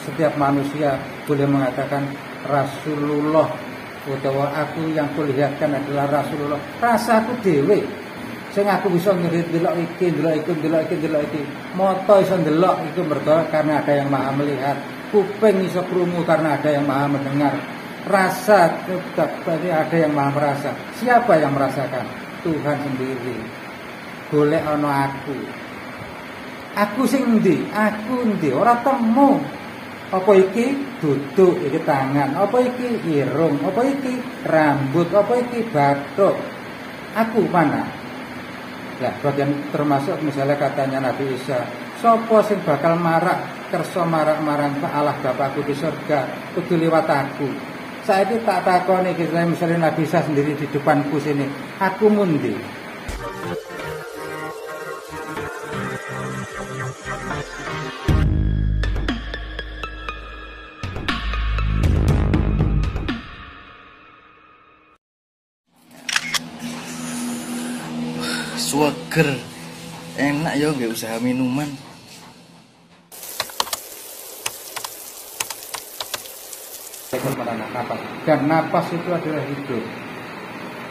setiap manusia boleh mengatakan Rasulullah, utawa aku yang kulihatkan adalah Rasulullah. Rasaku dhewe sing aku bisa ndelok iki. Mata iso ndelok itu mergo karena ada yang Maha melihat. Kuping iso krungu karena ada yang Maha mendengar. Rasa tetap berarti ada yang Maha merasa. Siapa yang merasakan? Tuhan sendiri. Golek ana aku. Aku sing endi? Aku endi? Ora temu. Apa iki duduk, iki tangan, apa iki irung, apa iki rambut, apa iki bathuk. Aku mana? Ya, bagian termasuk misalnya katanya Nabi Isa, sapa sing bakal marak kersa marak marang Allah Bapakku di surga, kudu liwat aku. Saiki tak takoni iki, misalnya Nabi Isa sendiri di depanku sini, aku mundi. Suager enak ya nggak usaha minuman. Dan napas itu adalah hidup.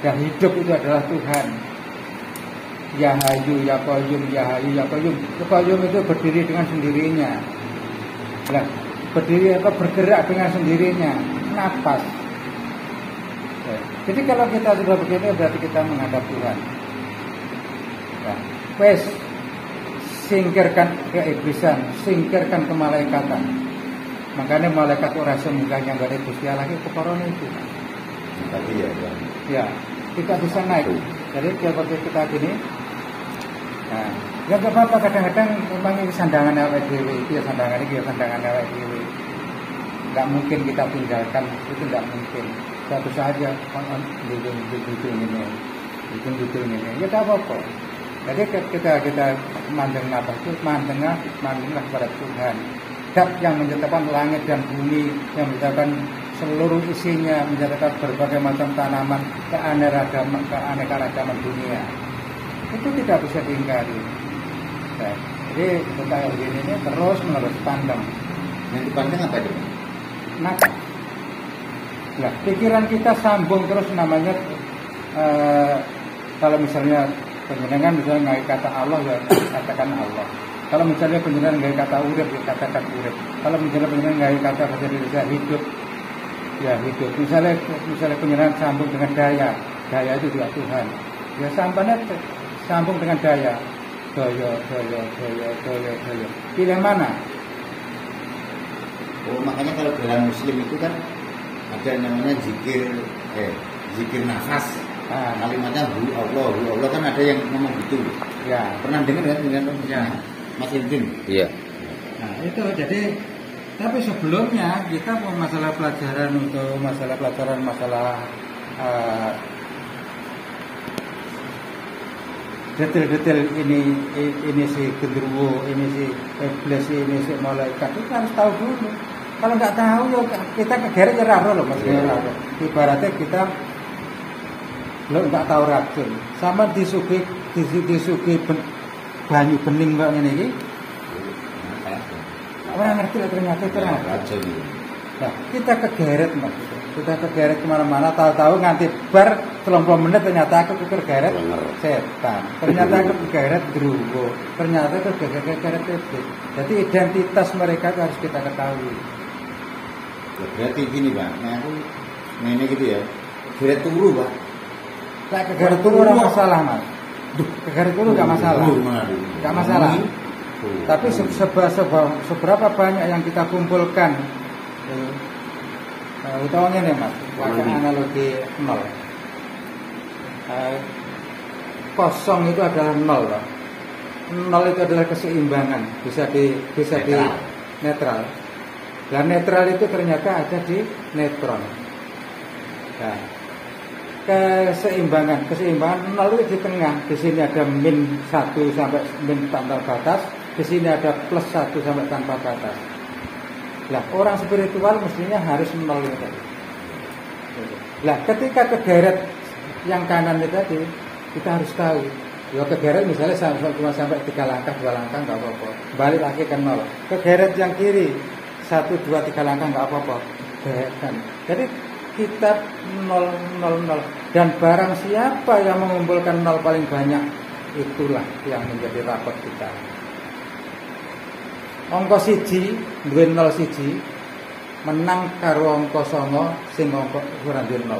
Dan hidup itu adalah Tuhan. Ya Hayu, Ya Qayyum, Ya Hayu, Ya Qayyum. Qayyum itu berdiri dengan sendirinya. Nah, berdiri atau bergerak dengan sendirinya. Napas. Jadi kalau kita sudah begini berarti kita menghadap Tuhan. Nah, wes singkirkan keiblisan, singkirkan kemalaikatan. Makanya malaikat ora semuganya dari Gusti Allah itu perkara itu. Tapi Ya, tidak bisa naik. Jadi seperti kita gini. Nah, ya enggak apa-apa kadang-kadang memang ini sandangan awake dhewe, iki ya sandangan iki ya sandangan awake dhewe. Enggak mungkin kita tinggalkan, itu enggak mungkin. Satu saja gitu ini. Ya enggak apa-apa. Jadi kita mandeng napas itu mandenglah kepada Tuhan. Dat yang menciptakan langit dan bumi, yang menciptakan seluruh isinya, menciptakan berbagai macam tanaman, keanekaragaman dunia. Itu tidak bisa diingkari. Nah, jadi tentang ini terus menerus pandang. Yang dipandang apa itu? Nakas. Nah, pikiran kita sambung terus namanya. Kalau misalnya penjenengan misalnya nggak kata Allah ya katakan Allah. Kalau misalnya penjenengan nggak kata urip ya katakan urip. Kalau misalnya penjenengan nggak kata bahasa Indonesia hidup ya hidup. Misalnya penjenengan sambung dengan daya itu juga Tuhan. Ya sambung dengan daya. Daya. Pilih mana? Oh, makanya kalau dalam Muslim itu kan ada namanya zikir nafas. Kalimatnya hu Allah kan ada yang ngomong gitu. Ya. Pernah dengar kan? Ya. Mas Indin. Iya. Nah itu jadi, tapi sebelumnya kita mau masalah pelajaran detail-detail ini si genderuwo, ini si iblis, ini si malaikat itu harus tahu dulu. Kalau nggak tahu ya kita kegeret ya raro loh maksudnya. Ibaratnya kita lo nggak tahu racun, sama disuguhi banyu bening kok ngene iki. Ora ngerti lah ternyata itu racun. Nah, kita kegeret maksudnya. Kita kegeret kemana-mana, tahu-tahu nganti bar 30 menit ternyata aku kegeret setan. Ternyata aku kegeret druwo. Ternyata aku kegeret itu. Jadi identitas mereka itu harus kita ketahui. Berarti gini Pak, aku ngene gitu ya. Kegeret turu Pak. Lah kegeret turu ora masalah Mas. Kegeret turu enggak masalah. Enggak masalah. Tapi seberapa banyak yang kita kumpulkan utawa ngene Mas, pakai analogi 0. Kosong itu adalah 0 loh. 0 itu adalah keseimbangan, bisa di netral. Dan netral itu ternyata ada di neutron. Nah, keseimbangan 0 itu di tengah. Di sini ada min 1 sampai min tanpa batas, di sini ada plus 1 sampai tanpa batas. Lah orang spiritual mestinya harus 0 itu tadi. Lah ketika kegeret yang kanan itu tadi, kita harus tahu Ya kegeret misalnya cuma sampai 3 langkah 2 langkah nggak apa-apa, balik lagi ke 0. Kegeret yang kiri 1 2 3 langkah nggak apa-apa, kan. Jadi kita 0 0 0 dan barang siapa yang mengumpulkan 0 paling banyak itulah yang menjadi rapot kita. Angka 1 duwe 0 1 menang karo angka 9 sing angka ora duwe 0.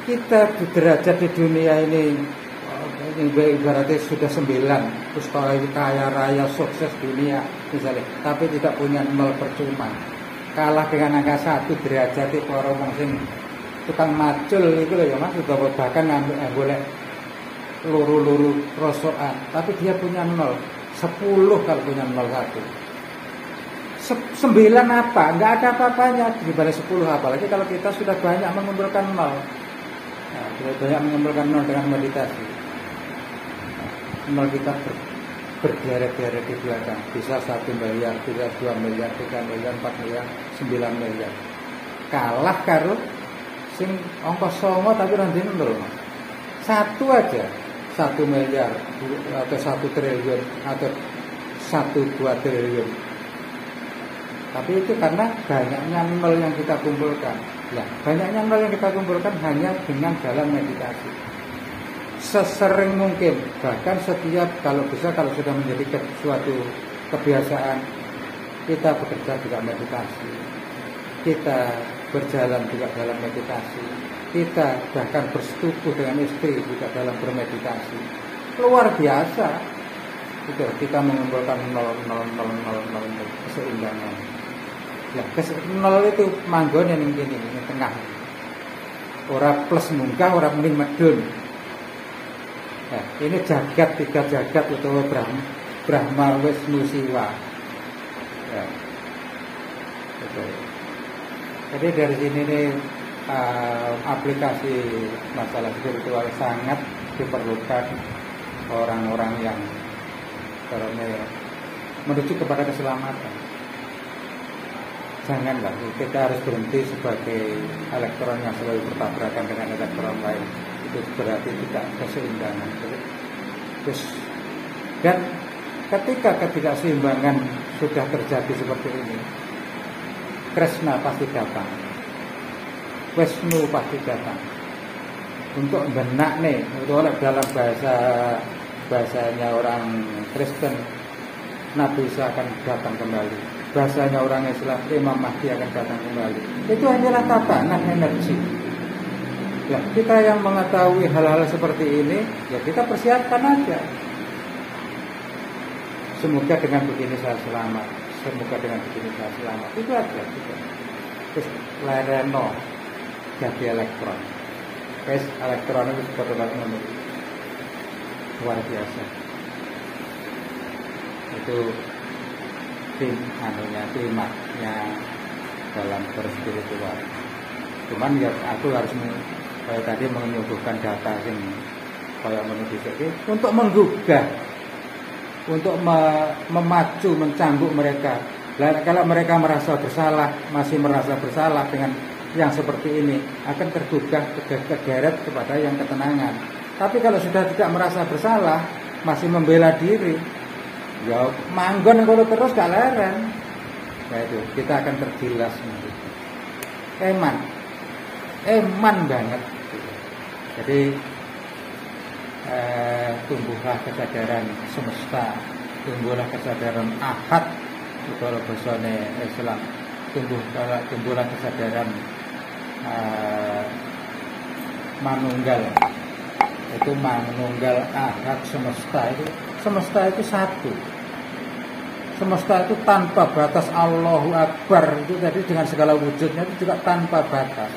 Kita di derajat di dunia ini ibaratnya sudah 9, terus kaya raya sukses dunia misalnya, tapi tidak punya 0 percuma. Kalah dengan angka 1 derajat para wong sing tukang macul itu loh ya Mas, sudah bahkan boleh luru-luru rosokan, tapi dia punya 0, 10 kalau punya 0 1. 9 apa? Enggak ada apa-apanya dibanding 10, apalagi kalau kita sudah banyak mengumpulkan 0. Nah, sudah banyak mengumpulkan 0 dengan meditasi. 0 kita berderet-deret di belakang. Bisa 1 miliar, bisa 2 miliar, 3 miliar, 4 miliar, 9 miliar. Kalah karo sing angka 9 tapi ranjine 0. Satu aja 1 miliar atau 1 triliun atau 1-2 triliun. Tapi itu karena banyaknya 0 yang kita kumpulkan. Ya, banyaknya 0 yang kita kumpulkan hanya dengan jalan meditasi. Sesering mungkin, bahkan setiap kalau sudah menjadi suatu kebiasaan, kita bekerja juga meditasi, kita berjalan juga dalam meditasi, kita bahkan bersetubuh dengan istri juga dalam bermeditasi. Luar biasa. Itu kita mengumpulkan 0 keseimbangan. Ya, 0 itu manggone ning kene ning tengah. Ora plus munggah, ora mending medun. Nah, ini jagat 3 jagat utawa Brahma Wisnu Siwa. Ya. Jadi dari sini nih aplikasi masalah spiritual sangat diperlukan orang-orang yang menuju kepada keselamatan. Janganlah kita harus berhenti sebagai elektron yang selalu bertabrakan dengan elektron lain. Itu berarti tidak keseimbangan. Terus dan ketika ketidakseimbangan sudah terjadi seperti ini, Krishna pasti datang, Wisnu pasti datang untuk benak nih. Itu dalam bahasanya orang Kristen, Nabi Isa akan datang kembali. Bahasanya orang Islam, Imam Mahdi akan datang kembali. Itu hanyalah tatanan energi. Ya, kita yang mengetahui hal-hal seperti ini, ya kita persiapkan aja. Semoga dengan begini saya selamat. Semoga dengan begini saya selamat. Itu aja. Gitu. Terus lereno jadi elektron. Guys, elektron itu seperti apa? Luar biasa. Itu timnya dalam berspiritual. Cuman ya aku harus tadi menyuguhkan data yang kayak menunjukkan untuk menggugah, untuk memacu, mencambuk mereka. Kalau mereka merasa bersalah, masih merasa bersalah dengan yang seperti ini, akan tergugah, kegeret kepada yang ketenangan. Tapi kalau sudah tidak merasa bersalah, masih membela diri, ya manggon kalau terus gak leren. Nah itu kita akan tergilas nanti. Eman banget. Jadi tumbuhlah kesadaran semesta, tumbuhlah kesadaran ahad kalau bahasane Islam, tumbuhlah kesadaran manunggal. Itu manunggal ahad semesta itu satu. Semesta itu tanpa batas. Allahu Akbar itu tadi dengan segala wujudnya itu juga tanpa batas.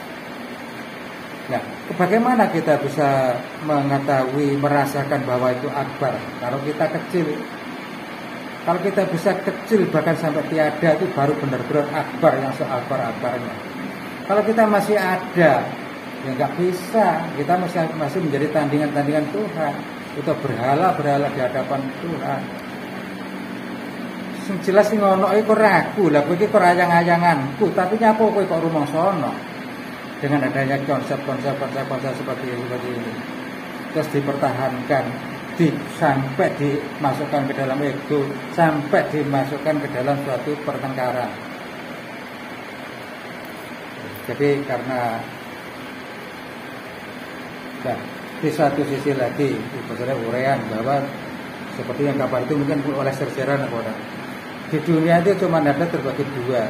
Nah, bagaimana kita bisa mengetahui, merasakan bahwa itu akbar? Kalau kita kecil, kalau kita bisa kecil bahkan sampai tiada, itu baru benar-benar akbar yang seakbar-akbarnya. Kalau kita masih ada, ya nggak bisa. Kita masih menjadi tandingan-tandingan Tuhan, atau berhala-berhala di hadapan Tuhan. Sing jelas sing ono iku ragu, lah kowe iki kok ayang-ayanganku, tapi nyapa kowe kok rumangsa ono. Dengan adanya konsep seperti ini. terus dipertahankan, sampai dimasukkan ke dalam ego, sampai dimasukkan ke dalam suatu pertengkaran. Jadi karena di satu sisi lagi sebenarnya uraian bahwa seperti yang kabar itu mungkin oleh serseran apa di dunia itu cuma ada terbagi dua,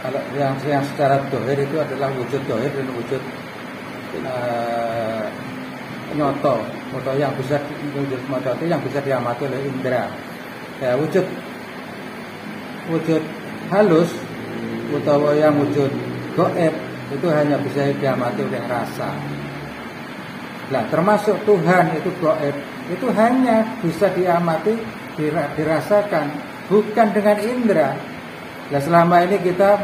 kalau yang secara dohir itu adalah wujud dohir dan wujud nyoto, atau yang bisa wujud nyoto itu yang bisa diamati oleh indera. Ya, wujud halus atau yang wujud goib itu hanya bisa diamati oleh rasa. Nah, termasuk Tuhan itu goib, itu hanya bisa diamati, dirasakan, bukan dengan indera. Nah, selama ini kita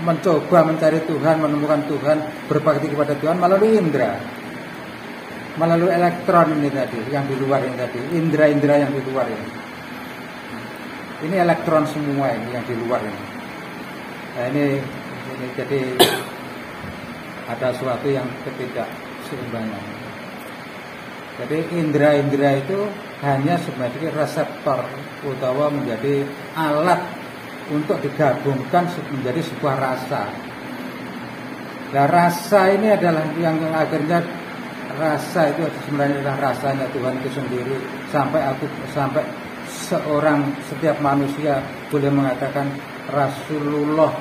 mencoba mencari Tuhan, menemukan Tuhan, berbakti kepada Tuhan melalui indera, melalui elektron ini tadi, yang di luar ini tadi, indera-indera yang di luar ini. Ini elektron semua ini yang di luar ini. Nah, ini jadi ada sesuatu yang ketidakseimbangan. Jadi indera-indera itu hanya sebagai reseptor utawa menjadi alat untuk digabungkan menjadi sebuah rasa. Nah, rasa ini adalah yang akhirnya rasa itu sebenarnya adalah rasanya Tuhan itu sendiri. Sampai setiap manusia boleh mengatakan Rasulullah,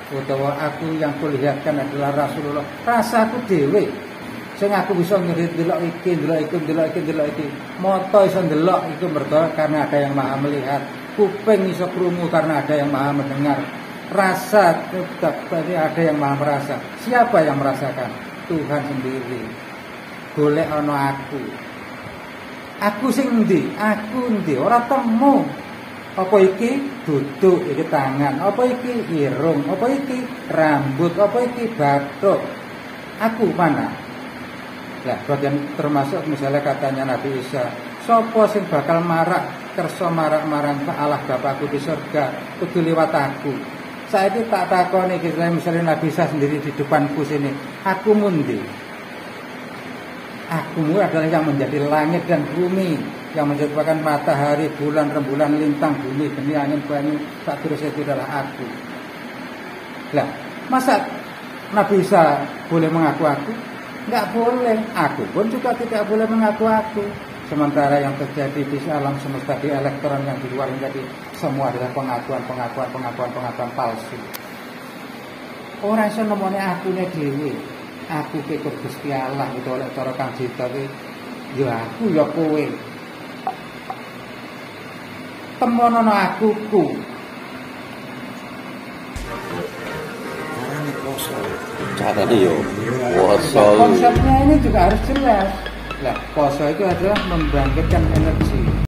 utawa aku yang kulihatkan adalah Rasulullah. Rasaku dhewe sing aku bisa ndelok iki. Mata iso ndelok itu mergo karena ada yang Maha melihat. Kuping iso krungu karena ada yang Maha mendengar. Rasa tetap ada yang Maha merasa. Siapa yang merasakan? Tuhan sendiri. Golek ana aku. Aku sing ndi? Aku ndi? Ora temu. Apa iki duduk, iki tangan, apa iki irung, apa iki rambut, apa iki batuk. Aku mana? Lah, bagian termasuk misalnya katanya Nabi Isa, sapa sing bakal marak kersa marak marang Allah Bapakku di surga, kudu liwat aku. Saiki tak takoni misalnya Nabi Isa sendiri di depanku sini, aku mundi. Akumu adalah yang menjadi langit dan bumi, yang menciptakan matahari, bulan, rembulan, lintang, bumi, geni, angin, banyu, tak terus itu adalah aku. Lah, masa Nabi Isa boleh mengaku aku? Enggak boleh. Aku pun juga tidak boleh mengaku aku. Sementara yang terjadi di alam semesta, di elektron yang di luar ini tadi, semua adalah pengakuan palsu. Orang iso nemone akune dhewe. Aku pikir Gusti Allah itu oleh cara Kang Jita iki ya aku ya kowe. Temonono akuku. Carane poso. Carane yo poso. Konsepnya ini juga harus jelas. Lah, poso itu adalah membangkitkan energi.